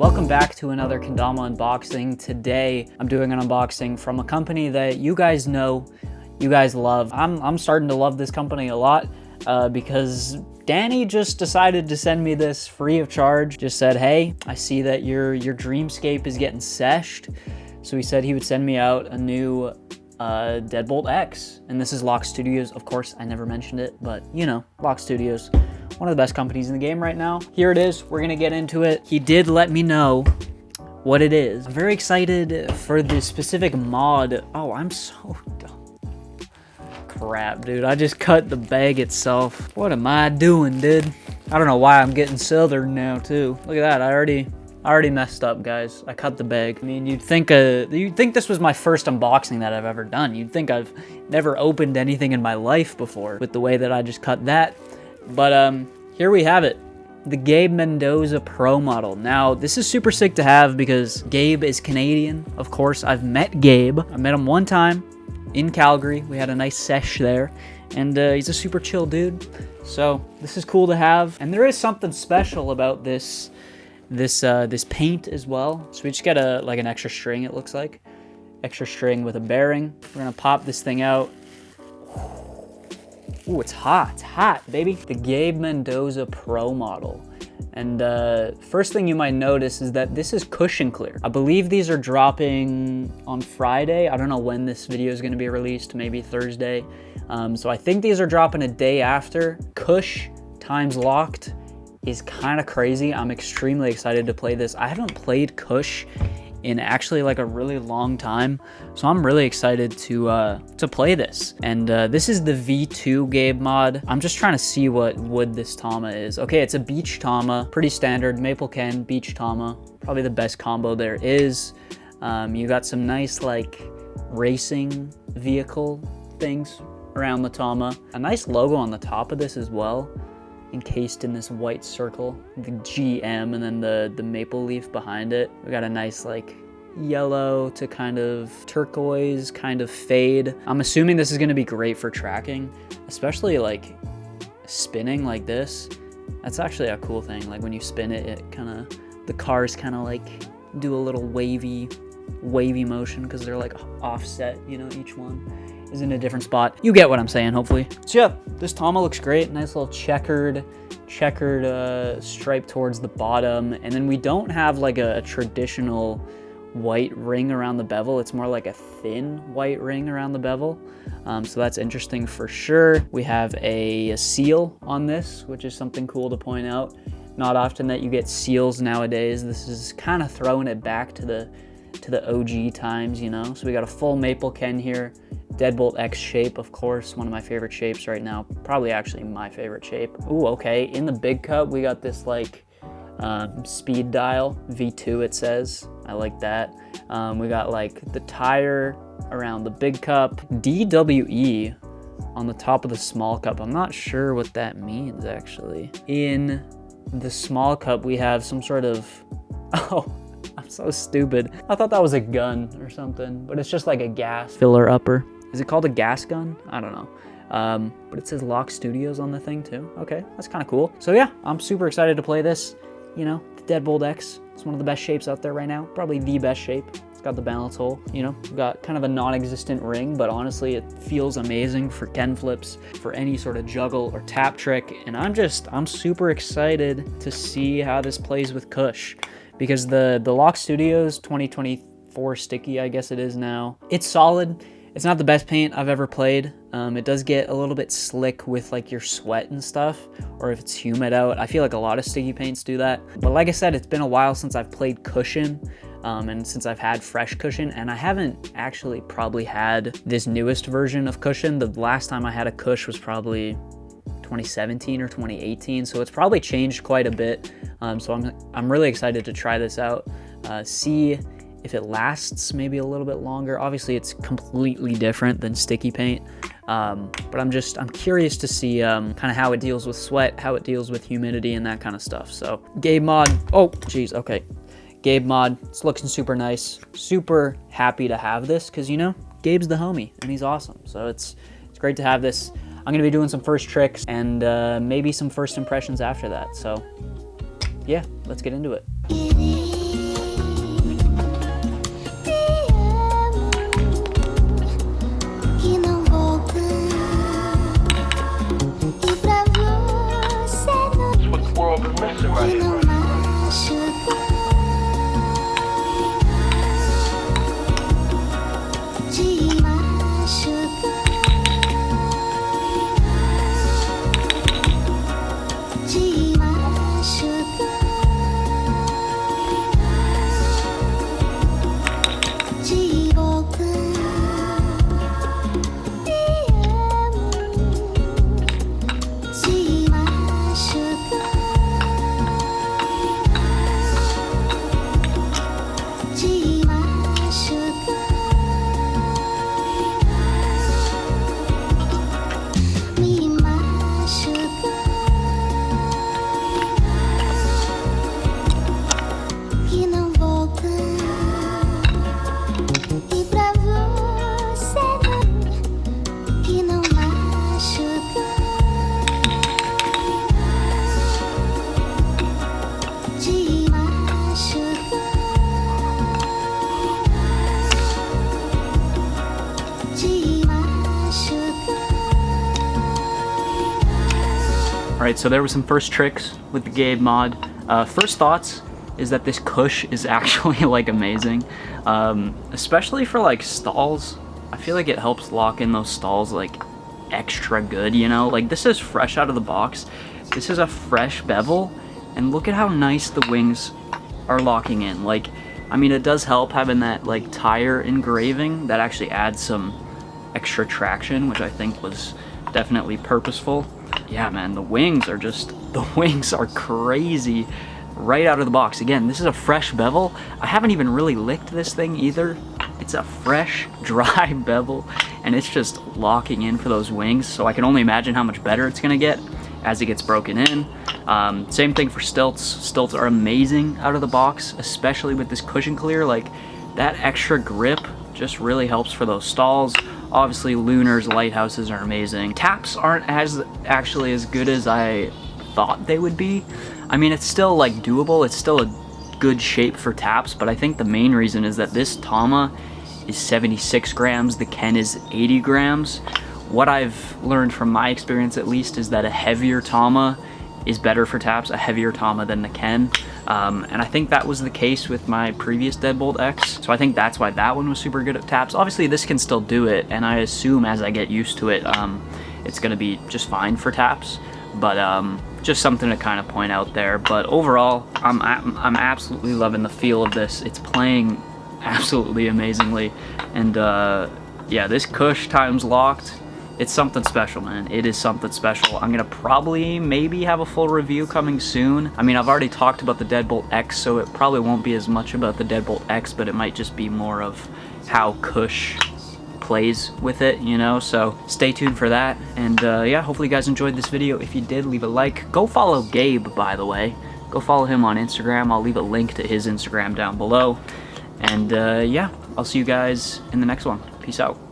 Welcome back to another Kendama unboxing. Today, I'm doing an unboxing from a company that you guys know, you guys love. I'm starting to love this company a lot because Danny just decided to send me this free of charge. Just said, hey, I see that your Dreamscape is getting seshed. So he said he would send me out a new Deadbolt X. And this is Lock Studios. Of course, I never mentioned it, but you know, Lock Studios. One of the best companies in the game right now. Here it is. We're gonna get into it. He did let me know what it is. I'm very excited for the specific mod. Oh, I'm so dumb. Crap, dude. I just cut the bag itself. What am I doing, dude? I don't know why I'm getting southern now, too. Look at that. I already messed up, guys. I cut the bag. I mean, you'd think this was my first unboxing that I've ever done. You'd think I've never opened anything in my life before with the way that I just cut that. But here we have it, the Gabe Mendoza Pro model. Now, this is super sick to have because Gabe is Canadian. Of course, I've met Gabe. I met him one time in Calgary. We had a nice sesh there, and he's a super chill dude. So this is cool to have, and there is something special about this paint as well. So we just get like an extra string. It looks like extra string with a bearing. We're gonna pop this thing out. Ooh, it's hot, baby. The Gabe Mendoza Pro model. And first thing you might notice is that this is cushion clear. I believe these are dropping on Friday. I don't know when this video is gonna be released, maybe Thursday. So I think these are dropping a day after. Cush times locked is kind of crazy. I'm extremely excited to play this. I haven't played Cush in actually like a really long time, so I'm really excited to play this. And this is the V2 Gabe mod. I'm just trying to see what wood this Tama is. Okay, it's a beach Tama, pretty standard maple ken beach Tama, probably the best combo there is. You got some nice like racing vehicle things around the Tama. A nice logo on the top of this as well, encased in this white circle, the GM, and then the maple leaf behind it. We got a nice like yellow to kind of turquoise kind of fade. I'm assuming this is going to be great for tracking, especially like spinning like this. That's actually a cool thing. Like when you spin it, it kind of, the cars kind of like do a little wavy motion because they're like offset, you know, each one is in a different spot. You get what I'm saying, hopefully. So yeah, this Tama looks great. Nice little checkered stripe towards the bottom. And then we don't have like a traditional white ring around the bevel. It's more like a thin white ring around the bevel. So that's interesting for sure. We have a seal on this, which is something cool to point out. Not often that you get seals nowadays. This is kind of throwing it back to the OG times, you know? So we got a full maple ken here. Deadbolt X shape, of course, one of my favorite shapes right now. Probably actually my favorite shape. Ooh, okay. In the big cup, we got this like speed dial, V2 it says. I like that. We got like the tire around the big cup. DWE on the top of the small cup. I'm not sure what that means actually. In the small cup, we have some sort of, oh, I'm so stupid. I thought that was a gun or something, but it's just like a gas filler upper. Is it called a gas gun? I don't know. But it says Lock Studios on the thing too. Okay, that's kind of cool. So yeah, I'm super excited to play this. You know, the Deadbolt X. It's one of the best shapes out there right now. Probably the best shape. It's got the balance hole. You know, we've got kind of a non-existent ring, but honestly, it feels amazing for ken flips, for any sort of juggle or tap trick. And I'm super excited to see how this plays with Cush, because the Lock Studios 2024 sticky, I guess it is now, it's solid. It's not the best paint I've ever played. It does get a little bit slick with like your sweat and stuff, or if it's humid out. I feel like a lot of sticky paints do that. But like I said, it's been a while since I've played cushion, and since I've had fresh cushion, and I haven't actually probably had this newest version of cushion. The last time I had a Cush was probably 2017 or 2018, so it's probably changed quite a bit. So I'm really excited to try this out, see if it lasts maybe a little bit longer. Obviously it's completely different than sticky paint, but I'm curious to see kind of how it deals with sweat, how it deals with humidity and that kind of stuff. So Gabe mod, oh geez, okay, Gabe mod, it's looking super nice. Super happy to have this because, you know, Gabe's the homie and he's awesome, so it's great to have this. I'm gonna be doing some first tricks and maybe some first impressions after that, so yeah, let's get into it. Alright, so there were some first tricks with the Gabe mod. First thoughts is that this cush is actually like amazing, especially for like stalls. I feel like it helps lock in those stalls like extra good, you know? Like this is fresh out of the box. This is a fresh bevel, and look at how nice the wings are locking in. Like, I mean, it does help having that like tire engraving that actually adds some extra traction, which I think was definitely purposeful. Yeah, man, the wings are crazy right out of the box. Again, this is a fresh bevel. I haven't even really licked this thing either. It's a fresh, dry bevel, and it's just locking in for those wings, so I can only imagine how much better it's gonna get as it gets broken in. Same thing for stilts. Stilts are amazing out of the box, especially with this cushion clear. Like, that extra grip just really helps for those stalls. Obviously, lunars, lighthouses are amazing. Taps aren't actually as good as I thought they would be. I mean, it's still like doable. It's still a good shape for taps, but I think the main reason is that this Tama is 76 grams, the Ken is 80 grams. What I've learned from my experience, at least, is that a heavier Tama is better for taps, a heavier Tama than the Ken. And I think that was the case with my previous Deadbolt X, so I think that's why that one was super good at taps. Obviously, this can still do it, and I assume as I get used to it, it's gonna be just fine for taps, but just something to kind of point out there. But overall, I'm absolutely loving the feel of this. It's playing absolutely amazingly, and yeah, this cush times locked, it's something special, man. It is something special. I'm gonna probably maybe have a full review coming soon. I mean, I've already talked about the Deadbolt X, so it probably won't be as much about the Deadbolt X, but it might just be more of how cush plays with it, you know? So stay tuned for that. And yeah, hopefully you guys enjoyed this video. If you did, leave a like. Go follow Gabe, by the way. Go follow him on Instagram. I'll leave a link to his Instagram down below. And yeah, I'll see you guys in the next one. Peace out.